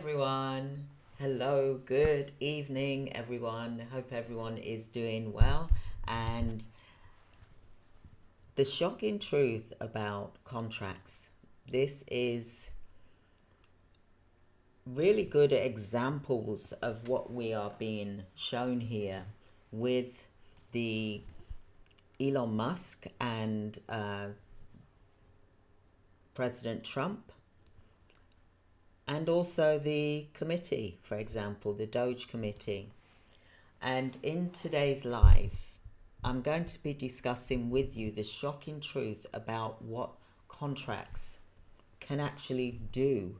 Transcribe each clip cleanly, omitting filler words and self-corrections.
everyone. Hello, good evening, everyone. Hope everyone is doing well. And the shocking truth about contracts. This is really good examples of what we are being shown here with the Elon Musk and President Trump, and also the committee, for example, the Doge committee. And in today's live, I'm going to be discussing with you the shocking truth about what contracts can actually do.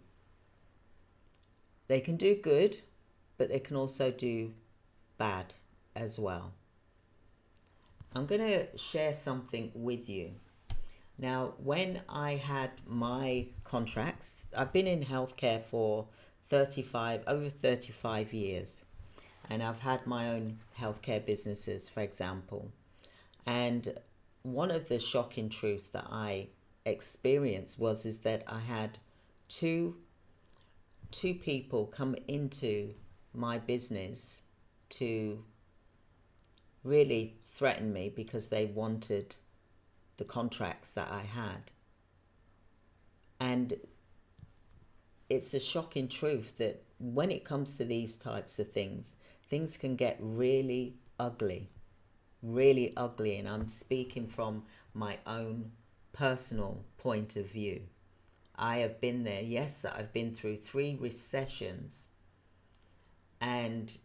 They can do good, but they can also do bad as well. I'm going to share something with you. Now, when I had my contracts, I've been in healthcare for over 35 years, and I've had my own healthcare businesses, for example. And one of the shocking truths that I experienced is that I had two people come into my business to really threaten me because they wanted the contracts that I had. And it's a shocking truth that when it comes to these types of things can get really ugly, and I'm speaking from my own personal point of view. I have been there. Yes, I've been through 3 recessions, and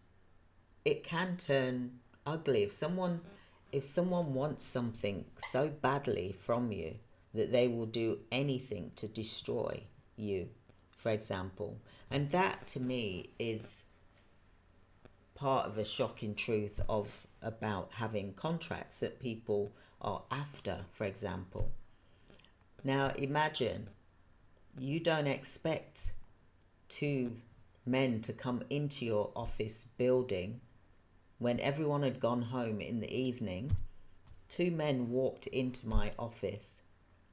it can turn ugly if someone wants something so badly from you that they will do anything to destroy you, for example. And that to me is part of a shocking truth about having contracts that people are after, for example. Now imagine you don't expect 2 men to come into your office building when everyone had gone home in the evening. 2 men walked into my office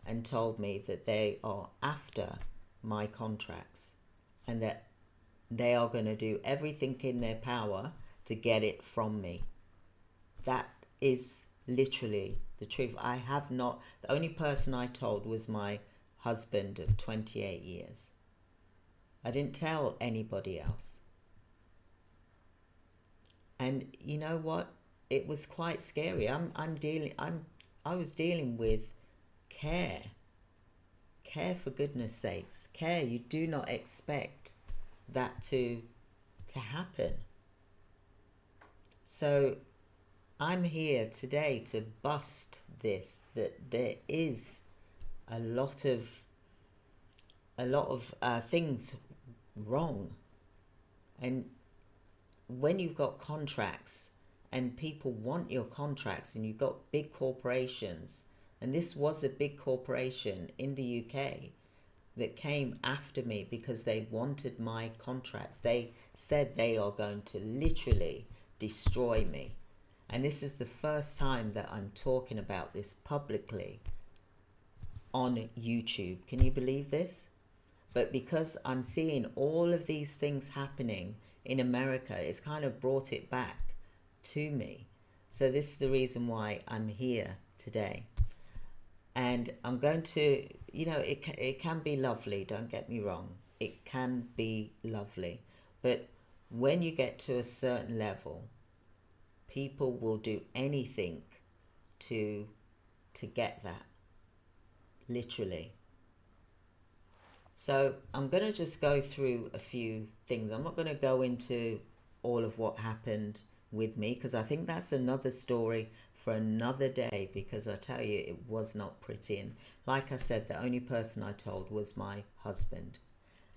and told me that they are after my contracts and that they are going to do everything in their power to get it from me. That is literally the truth. The only person I told was my husband of 28 years. I didn't tell anybody else. And you know what? It was quite scary. I was dealing with care. Care, for goodness sakes. Care. You do not expect that to happen. So I'm here today to bust this, that there is a lot of things wrong. And when you've got contracts and people want your contracts, and you've got big corporations, and this was a big corporation in the UK that came after me because they wanted my contracts. They said they are going to literally destroy me. And this is the first time that I'm talking about this publicly on YouTube. Can you believe this? But because I'm seeing all of these things happening in America, it's kind of brought it back to me. So this is the reason why I'm here today. And I'm going to, it can be lovely, don't get me wrong. It can be lovely. But when you get to a certain level, people will do anything to get that, literally. So I'm going to just go through a few things. I'm not going to go into all of what happened with me, because I think that's another story for another day, because I tell you, it was not pretty. And like I said, the only person I told was my husband.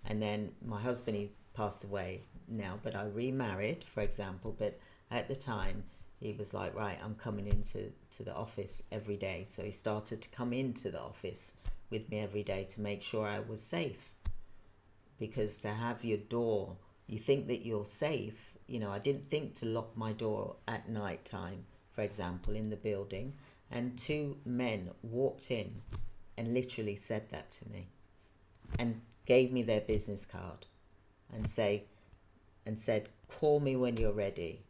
And then my husband, he passed away now, but I remarried, for example. But at the time, he was like, right, I'm coming into the office every day. So he started to come into the office with me every day to make sure I was safe. Because to have your door, you think that you're safe. I didn't think to lock my door at night time, for example, in the building. And 2 men walked in and literally said that to me and gave me their business card. and said, call me when you're ready,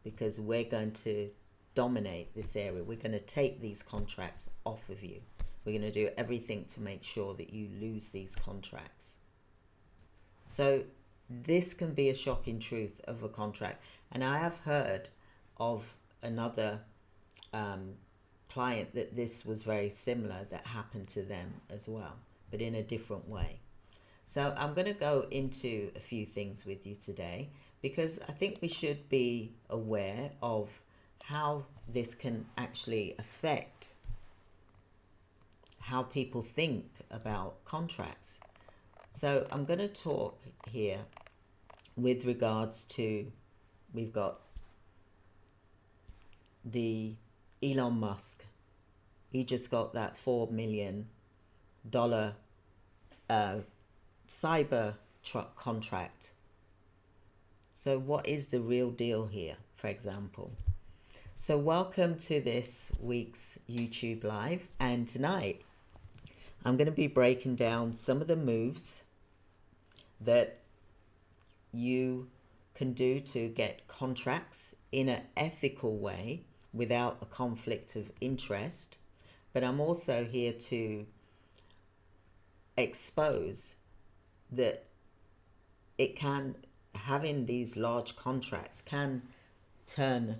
because we're going to dominate this area. We're going to take these contracts off of you. We're going to do everything to make sure that you lose these contracts. So this can be a shocking truth of a contract. And I have heard of another client that this was very similar, that happened to them as well, but in a different way. So I'm going to go into a few things with you today, because I think we should be aware of how this can actually affect how people think about contracts. So I'm going to talk here with regards to, we've got the Elon Musk. He just got that $4 million cyber truck contract. So what is the real deal here, for example? So welcome to this week's YouTube Live, and tonight I'm going to be breaking down some of the moves that you can do to get contracts in an ethical way without a conflict of interest. But I'm also here to expose that having these large contracts can turn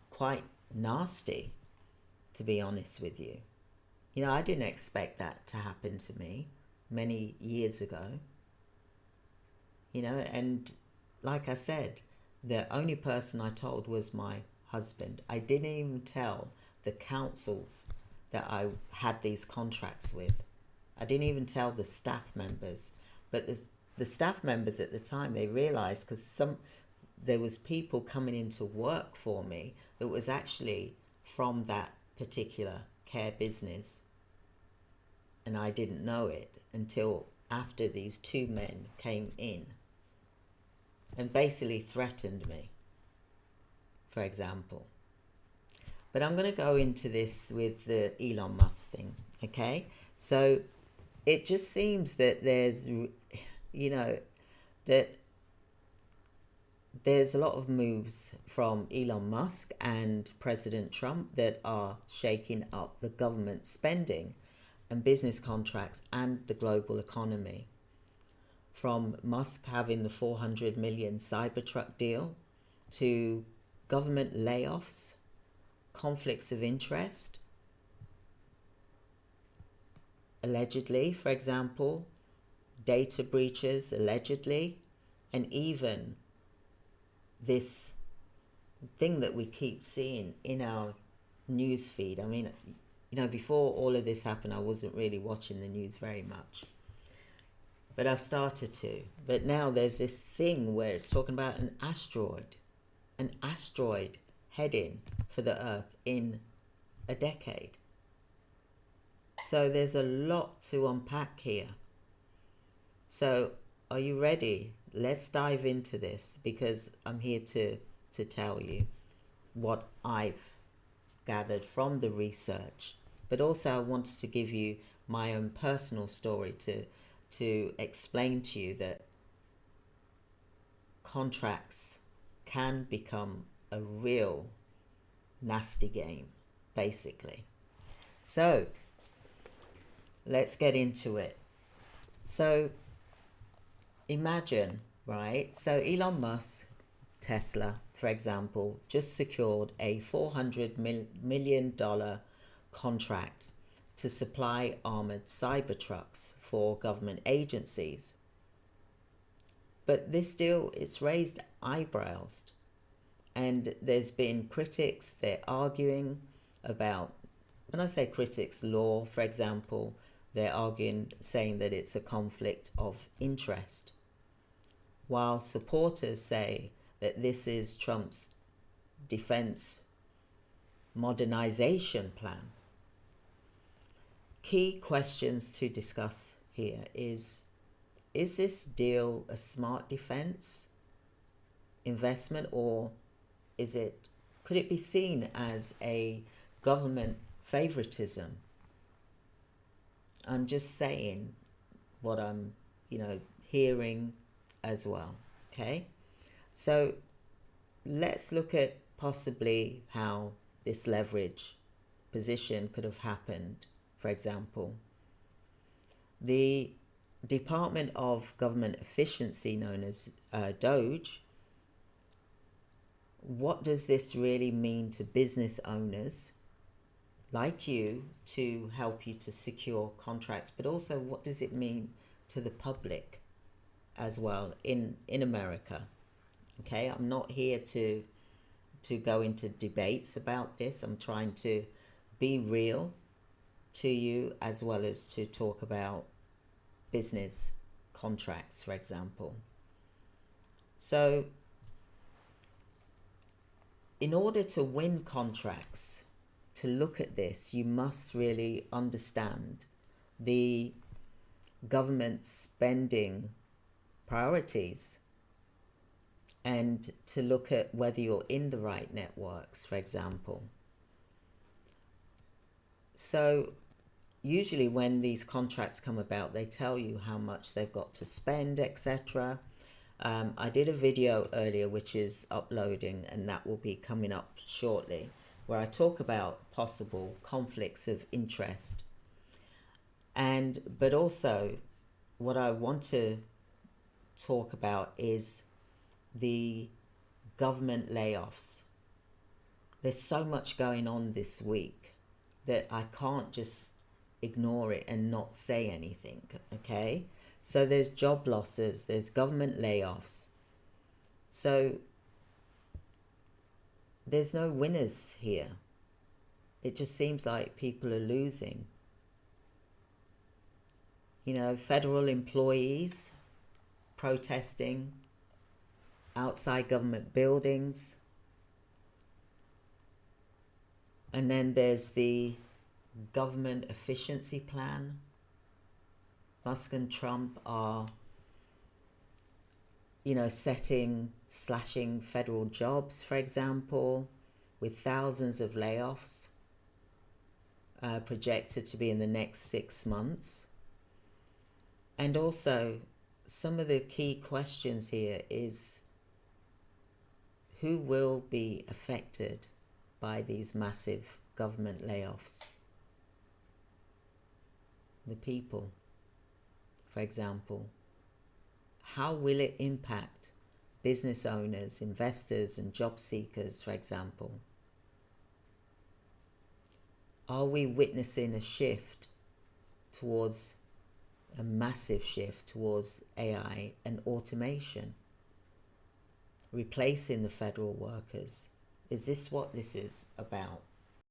quite nasty, to be honest with you. You know, I didn't expect that to happen to me many years ago. You know, and like I said, the only person I told was my husband. I didn't even tell the councils that I had these contracts with. I didn't even tell the staff members. But the staff members at the time, they realized, because there was people coming into work for me that was actually from that particular care business, and I didn't know it until after these two men came in and basically threatened me, for example. But I'm going to go into this with the Elon Musk thing, okay? So it just seems that there's a lot of moves from Elon Musk and President Trump that are shaking up the government spending and business contracts and the global economy. From Musk having the 400 million Cybertruck deal, to government layoffs, conflicts of interest, allegedly, for example, data breaches, allegedly, and even this thing that we keep seeing in our news feed. I mean, you know, before all of this happened, I wasn't really watching the news very much, but I've started to. But now there's this thing where it's talking about an asteroid heading for the Earth in a decade. So there's a lot to unpack here. So are you ready? Let's dive into this, because I'm here to tell you what I've gathered from the research. But also I wanted to give you my own personal story to explain to you that contracts can become a real nasty game, basically. So let's get into it. So imagine, right? So Elon Musk, Tesla, for example, just secured a $400 million contract to supply armored Cybertrucks for government agencies. But this deal, it's raised eyebrows. And there's been critics, they're arguing about, when I say critics, law, for example, they're arguing, saying that it's a conflict of interest, while supporters say that this is Trump's defense modernization plan. Key questions to discuss here is this deal a smart defense investment, or could it be seen as a government favoritism? I'm just saying what I'm, hearing as well. Okay, so let's look at possibly how this leverage position could have happened. For example, the Department of Government Efficiency, known as Doge, what does this really mean to business owners like you to help you to secure contracts, but also what does it mean to the public as well in America? Okay, I'm not here to go into debates about this. I'm trying to be real to you, as well as to talk about business contracts, for example. So in order to win contracts, to look at this, you must really understand the government spending priorities, and to look at whether you're in the right networks, for example. So usually when these contracts come about, they tell you how much they've got to spend, etc. I did a video earlier which is uploading, and that will be coming up shortly, where I talk about possible conflicts of interest. But also what I want to talk about is the government layoffs. There's so much going on this week that I can't just ignore it and not say anything, okay? So there's job losses, there's government layoffs. So there's no winners here. It just seems like people are losing. You know, federal employees protesting outside government buildings. And then there's the government efficiency plan. Musk and Trump are, slashing federal jobs, for example, with thousands of layoffs projected to be in the next 6 months. And also, some of the key questions here is, who will be affected by these massive government layoffs? The people, for example. How will it impact business owners, investors, and job seekers, for example? Are we witnessing a shift towards a massive shift towards AI and automation, replacing the federal workers? Is this what this is about?